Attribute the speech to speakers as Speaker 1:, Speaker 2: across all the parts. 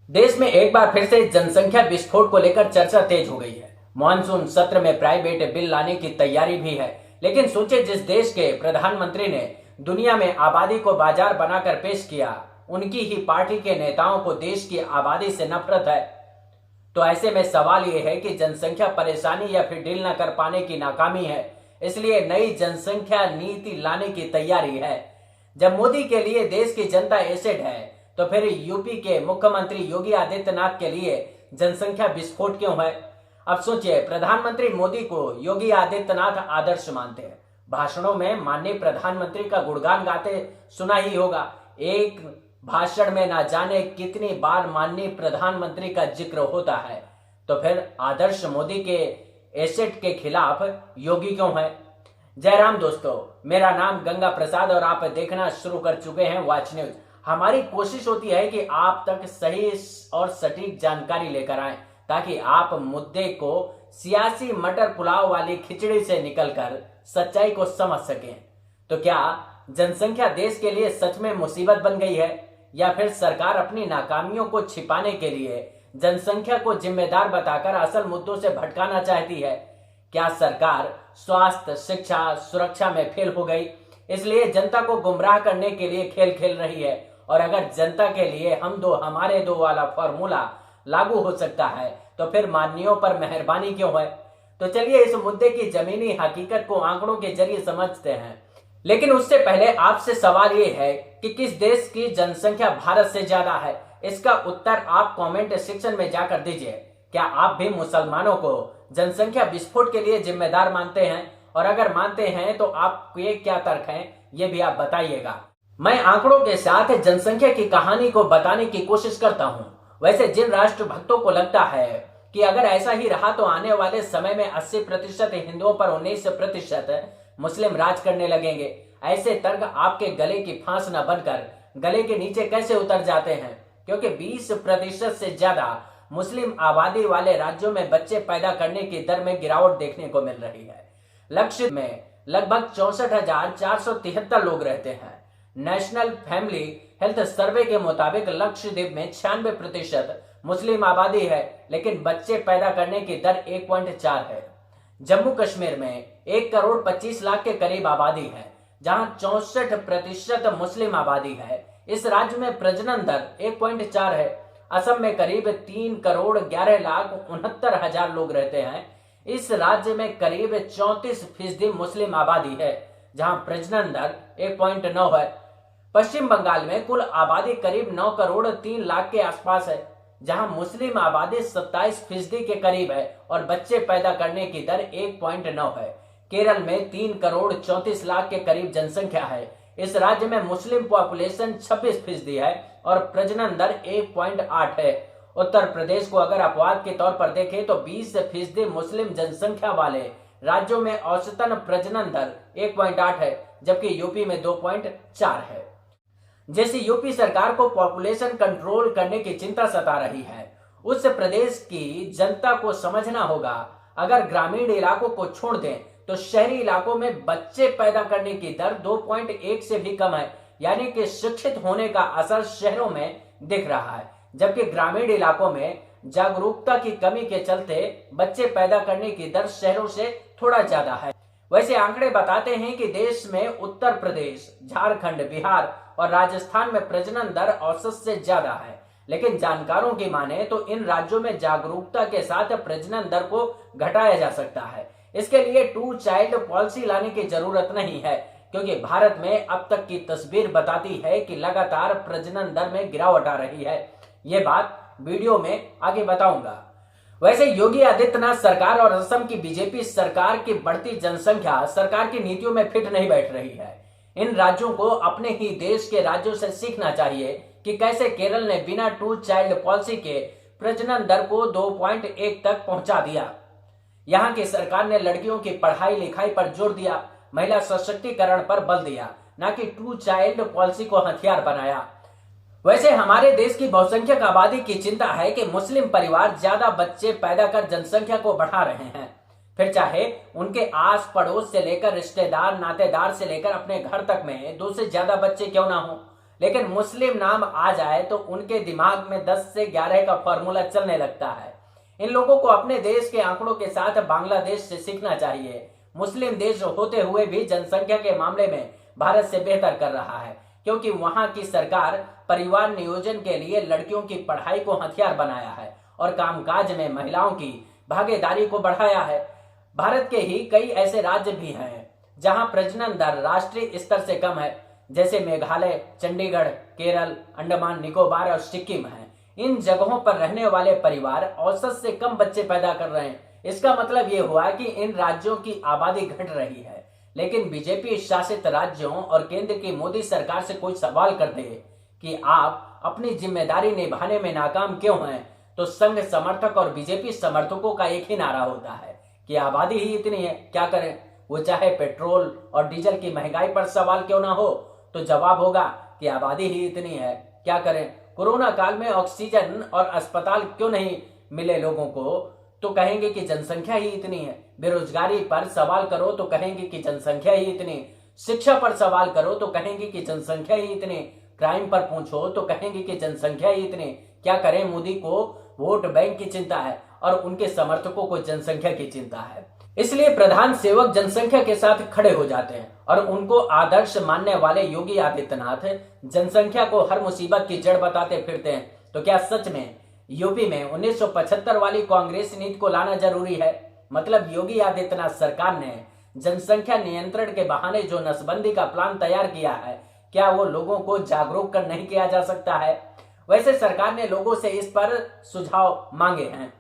Speaker 1: देश में एक बार फिर से जनसंख्या विस्फोट को लेकर चर्चा तेज हो गई है। मॉनसून सत्र में प्राइवेट बिल लाने की तैयारी भी है। लेकिन सोचे, जिस देश के प्रधानमंत्री ने दुनिया में आबादी को बाजार बनाकर पेश किया, उनकी ही पार्टी के नेताओं को देश की आबादी से नफरत है। तो ऐसे में सवाल यह है कि जनसंख्या परेशानी या फिर डील न कर पाने की नाकामी है, इसलिए नई जनसंख्या नीति लाने की तैयारी है। जब मोदी के लिए देश की जनता एसेट है, तो फिर यूपी के मुख्यमंत्री योगी आदित्यनाथ के लिए जनसंख्या विस्फोट क्यों है? अब सोचिए, प्रधानमंत्री मोदी को योगी आदित्यनाथ आदर्श मानते हैं। भाषणों में माननीय प्रधानमंत्री का गुणगान गाते सुना ही होगा। एक भाषण में ना जाने कितनी बार माननीय प्रधानमंत्री का जिक्र होता है। तो फिर आदर्श मोदी के एसेट के खिलाफ योगी क्यों है? जय राम दोस्तों, मेरा नाम गंगा प्रसाद और आप देखना शुरू कर चुके हैं वॉच न्यूज। हमारी कोशिश होती है कि आप तक सही और सटीक जानकारी लेकर आएं, ताकि आप मुद्दे को सियासी मटर पुलाव वाली खिचड़ी से निकलकर सच्चाई को समझ सकें। तो क्या जनसंख्या देश के लिए सच में मुसीबत बन गई है, या फिर सरकार अपनी नाकामियों को छिपाने के लिए जनसंख्या को जिम्मेदार बताकर असल मुद्दों से भटकाना चाहती है? क्या सरकार स्वास्थ्य, शिक्षा, सुरक्षा में फेल हो गई, इसलिए जनता को गुमराह करने के लिए खेल खेल रही है? और अगर जनता के लिए हम दो हमारे दो वाला फॉर्मूला लागू हो सकता है, तो फिर माननीयों पर मेहरबानी क्यों है? तो चलिए इस मुद्दे की जमीनी हकीकत को आंकड़ों के जरिए समझते हैं। लेकिन उससे पहले आपसे सवाल ये है कि किस देश की जनसंख्या भारत से ज्यादा है? इसका उत्तर आप कमेंट सेक्शन में जाकर दीजिए। क्या आप भी मुसलमानों को जनसंख्या विस्फोट के लिए जिम्मेदार मानते हैं? और अगर मानते हैं तो आपके क्या तर्क हैं, ये भी आप बताइएगा। मैं आंकड़ों के साथ जनसंख्या की कहानी को बताने की कोशिश करता हूं। वैसे जिन राष्ट्र भक्तों को लगता है कि अगर ऐसा ही रहा तो आने वाले समय में 80% हिंदुओं पर 19% मुस्लिम राज करने लगेंगे, ऐसे तर्क आपके गले की फांस न बनकर गले के नीचे कैसे उतर जाते हैं? क्योंकि 20% से ज्यादा मुस्लिम आबादी वाले राज्यों में बच्चे पैदा करने की दर में गिरावट देखने को मिल रही है। लक्षद्वीप में लगभग 64,473 लोग रहते हैं। नेशनल फैमिली हेल्थ सर्वे के मुताबिक लक्षद्वीप में 96% मुस्लिम आबादी है, लेकिन बच्चे पैदा करने की दर 1.4 है। जम्मू कश्मीर में 1,25,00,000 के करीब आबादी है, जहां 64% मुस्लिम आबादी है। इस राज्य में प्रजनन दर 1.4 है। असम में करीब 3,11,69,000 लोग रहते हैं। इस राज्य में करीब 34% मुस्लिम आबादी है, जहां प्रजनन दर 1.9 है। पश्चिम बंगाल में कुल आबादी करीब 9,03,00,000 के आसपास है, जहां मुस्लिम आबादी 27% के करीब है और बच्चे पैदा करने की दर 1.9 है। केरल में 3,34,00,000 के करीब जनसंख्या है। इस राज्य में मुस्लिम पॉपुलेशन 26% है और प्रजनन दर 1.8 है। उत्तर प्रदेश को अगर अपवाद के तौर पर देखें तो 20% मुस्लिम जनसंख्या वाले राज्यों में औसतन प्रजनन दर 1.8 है, जबकि यूपी में 2.4 है। जैसे यूपी सरकार को पॉपुलेशन कंट्रोल करने की चिंता सता रही है, उस प्रदेश की जनता को समझना होगा, अगर ग्रामीण इलाकों को छोड़ दें तो शहरी इलाकों में बच्चे पैदा करने की दर 2.1 से भी कम है। यानी कि शिक्षित होने का असर शहरों में दिख रहा है, जबकि ग्रामीण इलाकों में जागरूकता की कमी के चलते बच्चे पैदा करने की दर शहरों से थोड़ा ज्यादा है। वैसे आंकड़े बताते हैं कि देश में उत्तर प्रदेश, झारखंड, बिहार और राजस्थान में प्रजनन दर औसत से ज्यादा है। लेकिन जानकारों की माने तो इन राज्यों में जागरूकता के साथ प्रजनन दर को घटाया जा सकता है। इसके लिए 2 चाइल्ड पॉलिसी लाने की जरूरत नहीं है, क्योंकि भारत में अब तक की तस्वीर बताती है कि लगातार प्रजनन दर में गिरावट आ रही है। ये बात वीडियो में आगे बताऊंगा। वैसे योगी आदित्यनाथ सरकार और असम की बीजेपी सरकार की बढ़ती जनसंख्या सरकार की नीतियों में फिट नहीं बैठ रही है। इन राज्यों को अपने ही देश के राज्यों से सीखना चाहिए कि कैसे केरल ने बिना 2 चाइल्ड पॉलिसी के प्रजनन दर को 2.1 तक पहुंचा दिया। यहाँ की सरकार ने लड़कियों की पढ़ाई लिखाई पर जोर दिया, महिला सशक्तिकरण पर बल दिया, न कि 2 चाइल्ड पॉलिसी को हथियार बनाया। वैसे हमारे देश की बहुसंख्यक आबादी की चिंता है कि मुस्लिम परिवार ज्यादा बच्चे पैदा कर जनसंख्या को बढ़ा रहे हैं। फिर चाहे उनके आस पड़ोस से लेकर रिश्तेदार, नातेदार से लेकर अपने घर तक में 2 से ज्यादा बच्चे क्यों ना हो, लेकिन मुस्लिम नाम आ जाए तो उनके दिमाग में 10 से 11 का फॉर्मूला चलने लगता है। इन लोगों को अपने देश के आंकड़ों के साथ बांग्लादेश से सीखना चाहिए। मुस्लिम देश होते हुए भी जनसंख्या के मामले में भारत से बेहतर कर रहा है, क्योंकि वहां की सरकार परिवार नियोजन के लिए लड़कियों की पढ़ाई को हथियार बनाया है और कामकाज में महिलाओं की भागीदारी को बढ़ाया है। भारत के ही कई ऐसे राज्य भी हैं जहां प्रजनन दर राष्ट्रीय स्तर से कम है, जैसे मेघालय, चंडीगढ़, केरल, अंडमान निकोबार और सिक्किम है। इन जगहों पर रहने वाले परिवार औसत से कम बच्चे पैदा कर रहे हैं। इसका मतलब ये हुआ कि इन राज्यों की आबादी घट रही है। लेकिन बीजेपी शासित राज्यों और केंद्र की मोदी सरकार से कोई सवाल कर दे कि आप अपनी जिम्मेदारी निभाने में नाकाम क्यों हैं, तो संघ समर्थक और बीजेपी समर्थकों का एक ही नारा होता है कि आबादी ही इतनी है, क्या करें। वो चाहे पेट्रोल और डीजल की महंगाई पर सवाल क्यों ना हो, तो जवाब होगा कि आबादी ही इतनी है, क्या करें। कोरोना काल में ऑक्सीजन और अस्पताल क्यों नहीं मिले लोगों को, तो कहेंगे कि जनसंख्या ही इतनी है। बेरोजगारी पर सवाल करो तो कहेंगे कि जनसंख्या ही इतनी। शिक्षा पर सवाल करो तो कहेंगे कि जनसंख्या ही इतनी। क्राइम पर पूछो तो कहेंगे कि जनसंख्या ही इतनी। क्या करें, मोदी को वोट बैंक की चिंता है और उनके समर्थकों को जनसंख्या की चिंता है। इसलिए प्रधान सेवक जनसंख्या के साथ खड़े हो जाते हैं और उनको आदर्श मानने वाले योगी आदित्यनाथ जनसंख्या को हर मुसीबत की जड़ बताते फिरते हैं। तो क्या सच में यूपी में 1975 वाली कांग्रेस नीति को लाना जरूरी है? मतलब योगी आदित्यनाथ सरकार ने जनसंख्या नियंत्रण के बहाने जो नसबंदी का प्लान तैयार किया है, क्या वो लोगों को जागरूक कर नहीं किया जा सकता है? वैसे सरकार ने लोगों से इस पर सुझाव मांगे हैं।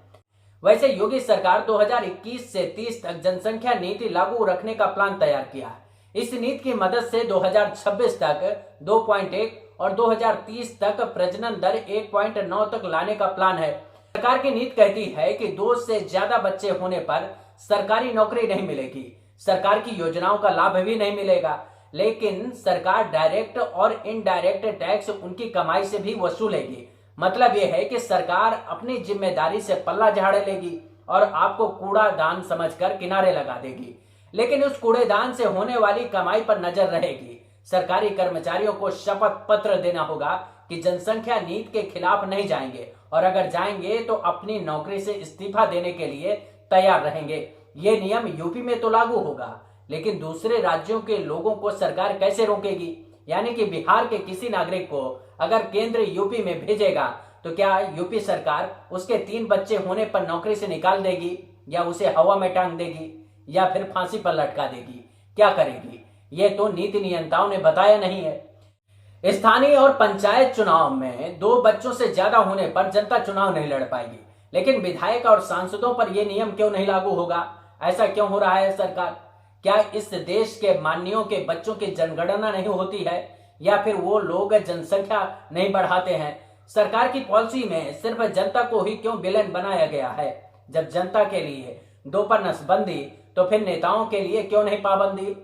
Speaker 1: वैसे योगी सरकार 2021 से 30 तक जनसंख्या नीति लागू रखने का प्लान तैयार किया है। इस नीति की मदद से 2026 तक 2.1 और 2030 तक प्रजनन दर 1.9 तक लाने का प्लान है। सरकार की नीति कहती है कि 2 से ज्यादा बच्चे होने पर सरकारी नौकरी नहीं मिलेगी, सरकार की योजनाओं का लाभ भी नहीं मिलेगा, लेकिन सरकार डायरेक्ट और इनडायरेक्ट टैक्स उनकी कमाई से भी वसूलेगी। मतलब यह है कि सरकार अपनी जिम्मेदारी से पल्ला झाड़ लेगी और आपको कूड़ादान समझकर किनारे लगा देगी, लेकिन उस कूड़ेदान से होने वाली कमाई पर नजर रहेगी। सरकारी कर्मचारियों को शपथ पत्र देना होगा कि जनसंख्या नीति के खिलाफ नहीं जाएंगे और अगर जाएंगे तो अपनी नौकरी से इस्तीफा देने के लिए तैयार रहेंगे। ये नियम यूपी में तो लागू होगा, लेकिन दूसरे राज्यों के लोगों को सरकार कैसे रोकेगी? यानी कि बिहार के किसी नागरिक को अगर केंद्र यूपी में भेजेगा तो क्या यूपी सरकार उसके 3 बच्चे होने पर नौकरी से निकाल देगी, या उसे हवा में टांग देगी, या फिर फांसी पर लटका देगी? क्या करेगी? ये तो नीति नियंताओं ने बताया नहीं है। स्थानीय और पंचायत चुनाव में 2 बच्चों से ज्यादा होने पर जनता चुनाव नहीं लड़ पाएगी, लेकिन विधायक और सांसदों पर यह नियम क्यों नहीं लागू होगा? ऐसा क्यों हो रहा है सरकार? क्या इस देश के माननीयों के बच्चों की जनगणना नहीं होती है, या फिर वो लोग जनसंख्या नहीं बढ़ाते हैं? सरकार की पॉलिसी में सिर्फ जनता को ही क्यों विलेन बनाया गया है? जब जनता के लिए 2 पर नसबंदी, तो फिर नेताओं के लिए क्यों नहीं पाबंदी?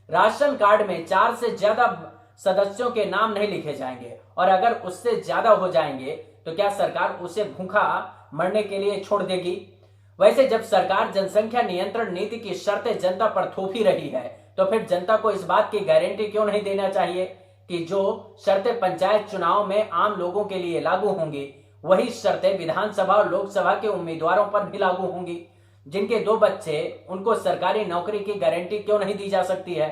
Speaker 1: राशन कार्ड में 4 से ज्यादा सदस्यों के नाम नहीं लिखे जाएंगे, और अगर उससे ज्यादा हो जाएंगे तो क्या सरकार उसे भूखा मरने के लिए छोड़ देगी? वैसे जब सरकार जनसंख्या नियंत्रण नीति की शर्तें जनता पर थोप ही रही है, तो फिर जनता को इस बात की गारंटी क्यों नहीं देना चाहिए कि जो शर्तें पंचायत चुनाव में आम लोगों के लिए लागू होंगी, वही शर्तें विधानसभा और लोकसभा के उम्मीदवारों पर भी लागू होंगी? जिनके 2 बच्चे, उनको सरकारी नौकरी की गारंटी क्यों नहीं दी जा सकती है?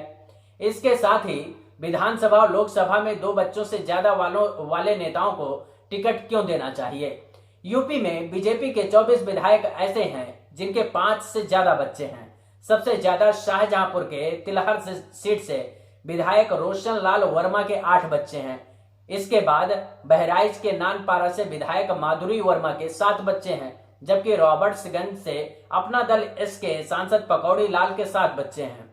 Speaker 1: इसके साथ ही विधानसभा और लोकसभा में 2 बच्चों से ज्यादा वाले नेताओं को टिकट क्यों देना चाहिए? यूपी में बीजेपी के 24 विधायक ऐसे हैं जिनके 5 से ज्यादा बच्चे हैं। सबसे ज्यादा शाहजहांपुर के तिलहर सीट से विधायक रोशन लाल वर्मा के 8 बच्चे हैं। इसके बाद बहराइच के नानपारा से विधायक माधुरी वर्मा के 7 बच्चे हैं, जबकि रॉबर्ट्सगंज से अपना दल इसके सांसद पकौड़ी लाल के 7 बच्चे हैं।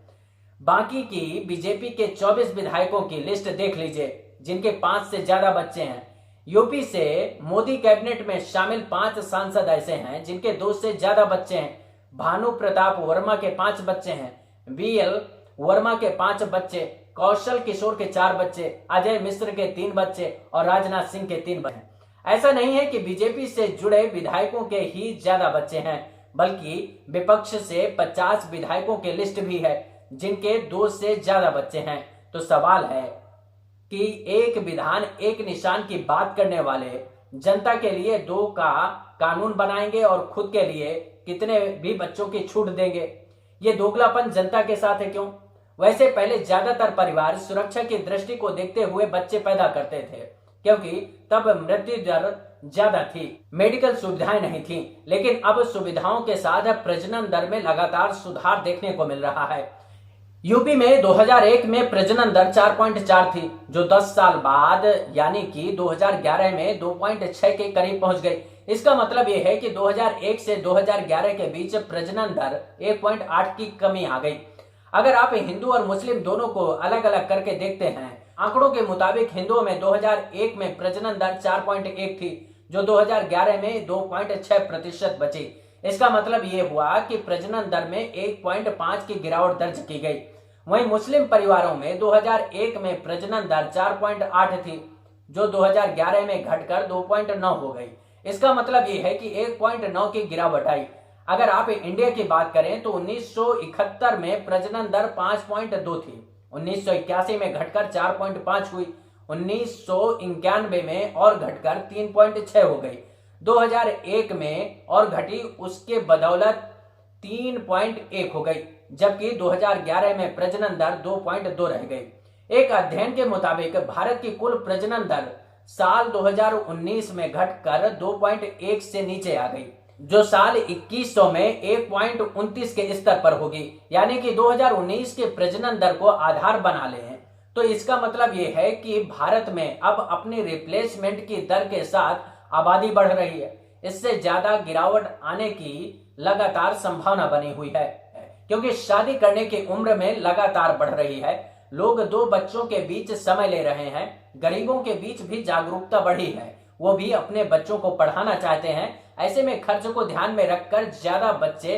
Speaker 1: बाकी की बीजेपी के 24 विधायकों की लिस्ट देख लीजिए जिनके 5 से ज्यादा बच्चे हैं। यूपी से मोदी कैबिनेट में शामिल 5 सांसद ऐसे हैं जिनके 2 से ज्यादा बच्चे हैं। भानु प्रताप वर्मा के 5 बच्चे हैं, बीएल वर्मा के 5 बच्चे, कौशल किशोर के 4 बच्चे, अजय मिश्र के 3 बच्चे और राजनाथ सिंह के 3 बच्चे। ऐसा नहीं है कि बीजेपी से जुड़े विधायकों के ही ज्यादा बच्चे हैं, बल्कि विपक्ष से 50 विधायकों की लिस्ट भी है जिनके 2 से ज्यादा बच्चे हैं। तो सवाल है कि एक विधान एक निशान की बात करने वाले जनता के लिए दो का कानून बनाएंगे और खुद के लिए कितने भी बच्चों की छूट देंगे। ये दोगलापन जनता के साथ है क्यों? वैसे पहले ज्यादातर परिवार सुरक्षा की दृष्टि को देखते हुए बच्चे पैदा करते थे, क्योंकि तब मृत्यु दर ज्यादा थी, मेडिकल सुविधाएं नहीं थी। लेकिन अब सुविधाओं के साथ प्रजनन दर में लगातार सुधार देखने को मिल रहा है। यूपी में 2001 में प्रजनन दर 4.4 थी, जो 10 साल बाद यानी कि 2011 में 2.6 के करीब पहुंच गई। इसका मतलब यह है कि 2001 से 2011 के बीच प्रजनन दर 1.8 की कमी आ गई। अगर आप हिंदू और मुस्लिम दोनों को अलग अलग करके देखते हैं, आंकड़ों के मुताबिक हिंदुओं में 2001 में प्रजनन दर 4.1 थी, जो 2011 में 2.6% बची। इसका मतलब ये हुआ कि प्रजनन दर में 1.5 की गिरावट दर्ज की गई। वहीं मुस्लिम परिवारों में 2001 में प्रजनन दर 4.8 थी, जो 2011 में घटकर 2.9 हो गई। इसका मतलब ये है कि 1.9 की गिरावट आई। अगर आप इंडिया की बात करें तो 1971 में प्रजनन दर 5.2 थी, 1981 में घटकर 4.5 हुई, 1991 में और घटकर 3.6 हो गई, 2001 में और घटी उसके बदौलत 3.1 हो गई, जबकि 2011 में प्रजनन दर 2.2 रह गई। एक अध्ययन के मुताबिक भारत की कुल प्रजनन दर साल 2019 में घटकर 2.1 से नीचे आ गई, जो साल 2100 में 1.29 के स्तर पर होगी। यानी कि 2019 के प्रजनन दर को आधार बना लें तो इसका मतलब यह है कि भारत में अब अपनी रिप्लेसमेंट की दर के साथ आबादी बढ़ रही है। इससे ज्यादा गिरावट आने की लगातार संभावना बनी हुई है, क्योंकि शादी करने की उम्र में लगातार बढ़ रही है। लोग दो बच्चों के बीच समय ले रहे हैं। गरीबों के बीच भी जागरूकता बढ़ी है, वो भी अपने बच्चों को पढ़ाना चाहते हैं। ऐसे में खर्च को ध्यान में रखकर ज्यादा बच्चे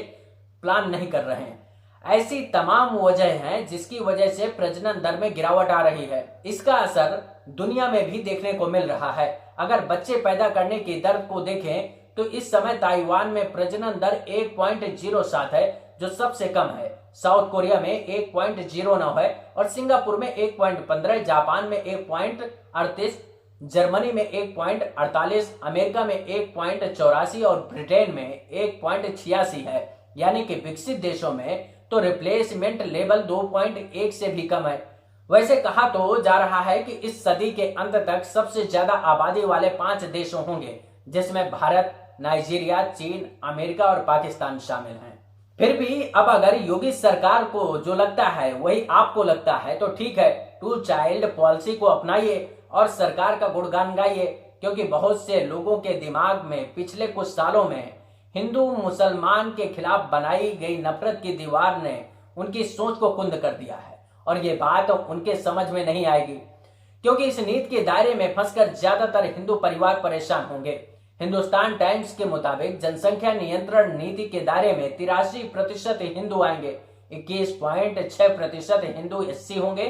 Speaker 1: प्लान नहीं कर रहे हैं। ऐसी तमाम वजह हैं जिसकी वजह से प्रजनन दर में गिरावट आ रही है। इसका असर दुनिया में भी देखने को मिल रहा है। अगर बच्चे पैदा करने की दर को देखें तो इस समय ताइवान में प्रजनन दर 1.07 है, जो सबसे कम है। साउथ कोरिया में 1.09 है और सिंगापुर में 1.15, जापान में 1.38, जर्मनी में 1.48, अमेरिका में 1.84 और ब्रिटेन में 1.86 है। यानी कि विकसित देशों में तो रिप्लेसमेंट लेवल 2.1 से भी कम है। वैसे कहा तो जा रहा है कि इस सदी के अंत तक सबसे ज्यादा आबादी वाले 5 देश होंगे, जिसमें भारत, नाइजीरिया, चीन, अमेरिका और पाकिस्तान शामिल हैं। फिर भी अब अगर योगी सरकार को जो लगता है वही आपको लगता है तो ठीक है, 2 चाइल्ड पॉलिसी को अपनाइए और सरकार का गुणगान गाइए, क्योंकि बहुत से लोगों के दिमाग में पिछले कुछ सालों में हिंदू मुसलमान के खिलाफ बनाई गई नफरत की दीवार ने उनकी सोच को कुंद कर दिया है और ये बात उनके समझ में नहीं आएगी, क्योंकि इस नीति के दायरे में फंसकर ज्यादातर हिंदू परिवार परेशान होंगे। हिंदुस्तान टाइम्स के मुताबिक जनसंख्या नियंत्रण नीति के दायरे में 83% हिंदू आएंगे, 21.6% हिंदू एससी होंगे,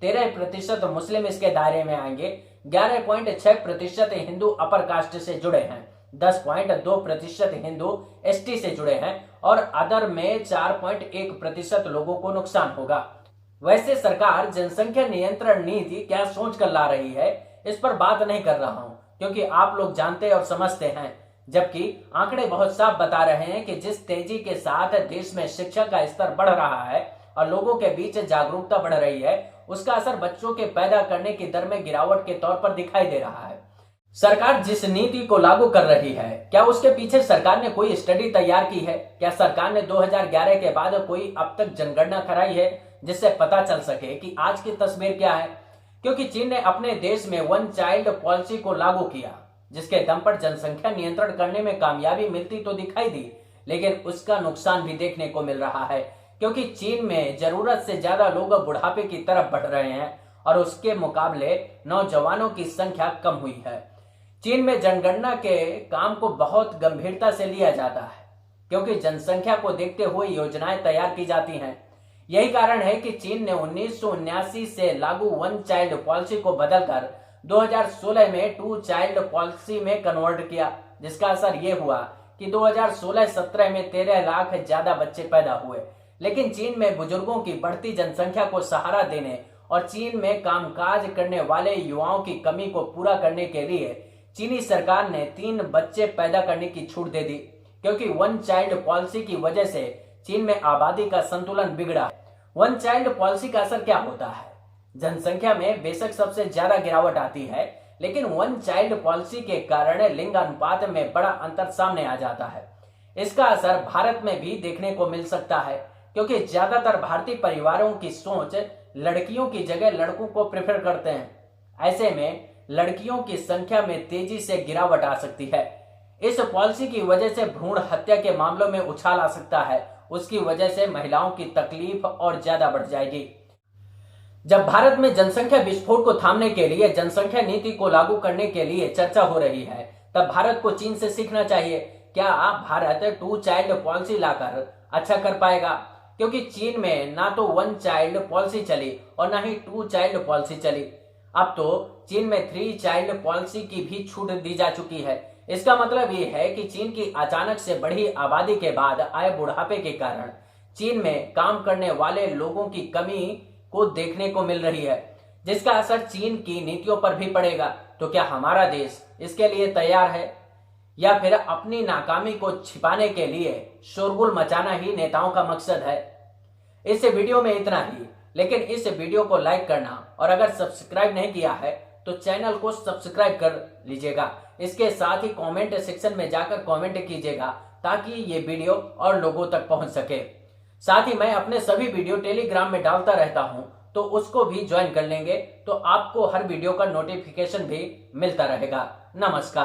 Speaker 1: 13% मुस्लिम इसके दायरे में आएंगे, 11.6% हिंदू अपर कास्ट से जुड़े हैं, 10.2% हिंदू एसटी से जुड़े हैं और अदर में 4.1% लोगों को नुकसान होगा। वैसे सरकार जनसंख्या नियंत्रण नीति क्या सोच कर ला रही है, इस पर बात नहीं कर रहा हूं, क्योंकि आप लोग जानते और समझते हैं। जबकि आंकड़े बहुत साफ बता रहे हैं कि जिस तेजी के साथ देश में शिक्षा का स्तर बढ़ रहा है और लोगों के बीच जागरूकता बढ़ रही है, उसका असर बच्चों के पैदा करने की दर में गिरावट के तौर पर दिखाई दे रहा है। सरकार जिस नीति को लागू कर रही है, क्या उसके पीछे सरकार ने कोई स्टडी तैयार की है? क्या सरकार ने 2011 के बाद कोई अब तक जनगणना कराई है जिससे पता चल सके कि आज की तस्वीर क्या है? क्योंकि चीन ने अपने देश में 1 चाइल्ड पॉलिसी को लागू किया, जिसके दम पर जनसंख्या नियंत्रण करने में कामयाबी मिलती तो दिखाई दी, लेकिन उसका नुकसान भी देखने को मिल रहा है, क्योंकि चीन में जरूरत से ज्यादा लोग बुढ़ापे की तरफ बढ़ रहे हैं और उसके मुकाबले नौजवानों की संख्या कम हुई है। चीन में जनगणना के काम को बहुत गंभीरता से लिया जाता है, क्योंकि जनसंख्या को देखते हुए योजनाएं तैयार की जाती हैं। यही कारण है कि चीन ने 1979 से लागू 1 चाइल्ड पॉलिसी को बदलकर 2016 में 2 चाइल्ड पॉलिसी में कन्वर्ट किया, जिसका असर यह हुआ कि 2016-17 में 13 लाख ज्यादा बच्चे पैदा हुए। लेकिन चीन में बुजुर्गों की बढ़ती जनसंख्या को सहारा देने और चीन में कामकाज करने वाले युवाओं की कमी को पूरा करने के लिए चीनी सरकार ने 3 बच्चे पैदा करने की छूट दे दी, क्योंकि वन चाइल्ड पॉलिसी की वजह से चीन में आबादी का संतुलन बिगड़ा। वन चाइल्ड पॉलिसी का असर क्या होता है? जनसंख्या में बेशक सबसे ज्यादा गिरावट आती है, लेकिन वन चाइल्ड पॉलिसी के कारण लिंग अनुपात में बड़ा अंतर सामने आ जाता है। इसका असर भारत में भी देखने को मिल सकता है, क्योंकि ज्यादातर भारतीय परिवारों की सोच लड़कियों की जगह लड़कों को प्रेफर करते हैं। ऐसे में लड़कियों की संख्या में तेजी से गिरावट आ सकती है। इस पॉलिसी की वजह से भ्रूण हत्या के मामलों में उछाल आ सकता है। उसकी वजह से महिलाओं की तकलीफ और ज्यादा बढ़ जाएगी। जब भारत में जनसंख्या विस्फोट को थामने के लिए जनसंख्या नीति को लागू करने के लिए चर्चा हो रही है, तब भारत को चीन से सीखना चाहिए। क्या भारत 2 चाइल्ड पॉलिसी लाकर अच्छा कर पाएगा? क्योंकि चीन में ना तो 1 चाइल्ड पॉलिसी चली और ना ही 2 चाइल्ड पॉलिसी चली। अब तो चीन में 3 चाइल्ड पॉलिसी की भी छूट दी जा चुकी है। इसका मतलब ये है कि चीन की अचानक से बढ़ी आबादी के बाद आए बुढ़ापे के कारण चीन में काम करने वाले लोगों की कमी को देखने को मिल रही है, जिसका असर चीन की नीतियों पर भी पड़ेगा। तो क्या हमारा देश इसके लिए तैयार है, या फिर अपनी नाकामी को छिपाने के लिए शोरगुल मचाना ही नेताओं का मकसद है? इस वीडियो में इतना ही, लेकिन इस वीडियो को लाइक करना और अगर सब्सक्राइब नहीं किया है तो चैनल को सब्सक्राइब कर लीजिएगा। इसके साथ ही कमेंट सेक्शन में जाकर कमेंट कीजिएगा, ताकि ये वीडियो और लोगों तक पहुंच सके। साथ ही मैं अपने सभी वीडियो टेलीग्राम में डालता रहता हूं, तो उसको भी ज्वाइन कर लेंगे, तो आपको हर वीडियो का नोटिफिकेशन भी मिलता रहेगा। नमस्कार।